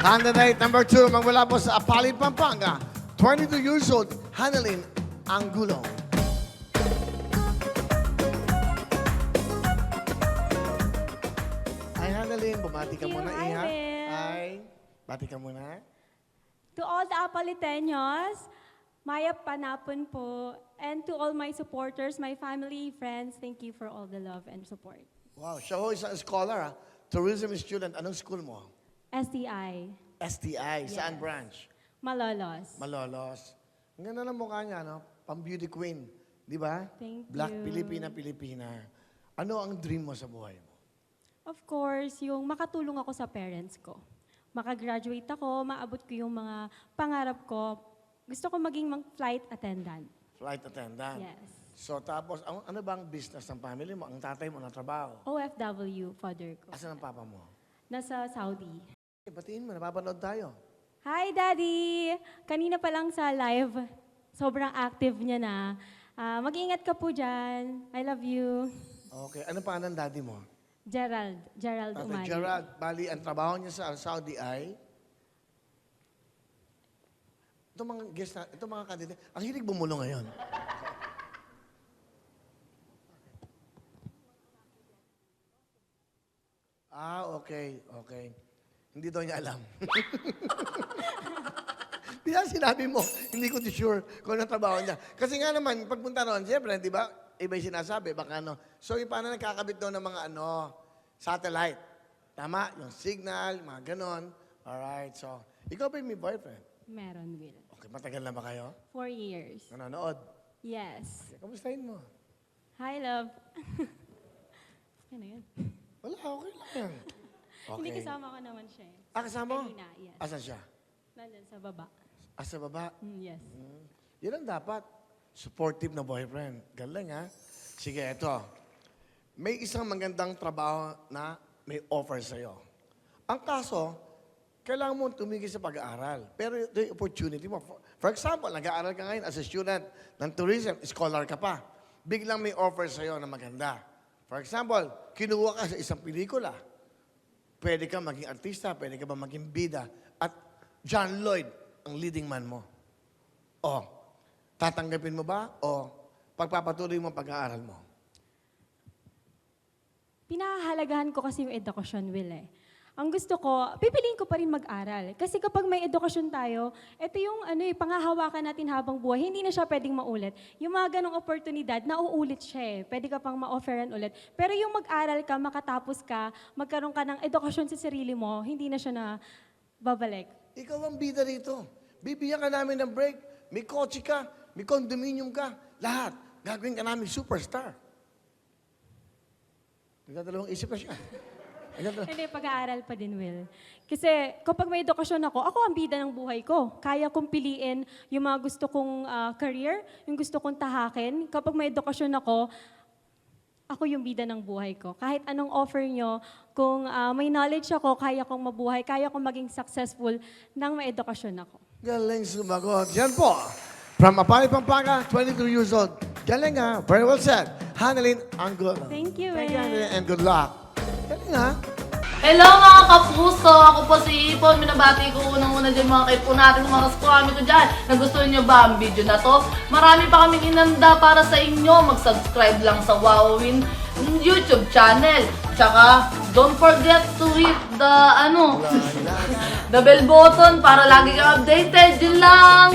Candidate number 2, magmula po sa Apali, Pampanga. 22 years old, Hanalin Angulo. Hi, Hanalin. Bumati ka Thank you. muna, Hi, Iha. Will. Hi. Bati ka muna. To all the Apaliteños, Maya Panapon po, and to all my supporters, my family, friends, thank you for all the love and support. Wow, siya ho isang scholar, ha? Tourism student. Anong school mo? SDI, STI. Saan Yes. branch? Malolos. Malolos. Ang ganda ng mukha niya, no? Pang-beauty queen. Di ba? Thank Black you. Pilipina. Ano ang dream mo sa buhay mo? Of course, yung makatulong ako sa parents ko. Makagraduate ako, maabot ko yung mga pangarap ko. Gusto ko maging flight attendant. Flight attendant. Yes. So tapos, ano bang business ng family mo? Ang tatay mo na trabaho. OFW, father ko. Asan ang papa mo? Nasa Saudi. Batiin mo, napapanood tayo. Hi, Daddy! Kanina pa lang sa live, sobrang active niya na. Mag-ingat ka po dyan. I love you. Okay, ano pa ng daddy mo? Gerald Tatay Umali. Gerald, bali, ang trabaho niya sa Saudi ay... Itong mga guest na, itong mga candidate, ang hilig bumulo ngayon. Okay. Hindi daw niya alam. Di ba sinabi mo, hindi ko sure kung anong trabaho niya. Kasi nga naman, pagpunta ron, siyempre, di ba, iba yung sinasabi, baka ano. So, yung paano nagkakabit doon ng mga satellite. Tama? Yung signal, mga ganon. Alright, so, ikaw ba yung may boyfriend? Meron, Will. Okay, matagal na ba kayo? 4 years. Nanonood? Yes. Okay, kamustahin mo? Hi, love. Ano yun? Wala, okay lang yan. Okay. Hindi kasama ko naman siya eh. Kasama mo? Kanina, yes. Asan siya? Nandun sa baba. Sa baba? Yes. Yan ang dapat. Supportive na boyfriend. Galing, ha? Sige, eto. May isang magandang trabaho na may offer sa'yo. Ang kaso, kailangan mo tumigil sa pag-aaral. Pero ito yung opportunity mo. For example, nag-aaral ka ngayon as a student ng tourism, scholar ka pa. Biglang may offer sa'yo na maganda. For example, kinuha ka sa isang pelikula. Pwede ka maging artista, pwede ka ba maging bida. At John Lloyd, ang leading man mo. O, tatanggapin mo ba? O, pagpapatuloy mo ang pag-aaral mo? Pinahahalagahan ko kasi yung edukasyon, Will eh. Ang gusto ko, pipiliin ko pa rin mag-aral. Kasi kapag may edukasyon tayo, ito yung panghahawakan natin habang buhay, hindi na siya pwedeng maulit. Yung mga ganong oportunidad, nauulit siya eh. Pwede ka pang ma-offeran ulit. Pero yung mag-aral ka, makatapos ka, magkaroon ka ng edukasyon sa sarili mo, hindi na siya na babalik. Ikaw ang bida rito. Bibigyan ka namin ng break. May kotse ka, may condominium ka. Lahat. Gagawin ka namin superstar. Nagdadalawang isip na siya. Hindi, pag-aaral pa din, Will. Kasi kapag may edukasyon ako ang bida ng buhay ko. Kaya kong piliin yung mga gusto kong career, yung gusto kong tahakin. Kapag may edukasyon ako yung bida ng buhay ko. Kahit anong offer nyo, kung may knowledge ako, kaya kong mabuhay, kaya kong maging successful nang may edukasyon ako. Galing sumagot. Yan po. From Apali, Pampanga, 22 years old. Galing, ha? Very well said. Hanalin Angulo. Thank you, Thank you, Will. Hanalin, and good luck. Galing, ha? Hello mga kapuso! Ako po si Ipon. Minabati ko unang-una dyan mga kaipo natin, mga kaskwami ko dyan. Nagustuhan nyo ba ang video na to? Marami pa kaming inanda para sa inyo. Mag-subscribe lang sa Wowin YouTube channel. Tsaka, don't forget to hit the, the bell button para lagi kang updated. Yun lang!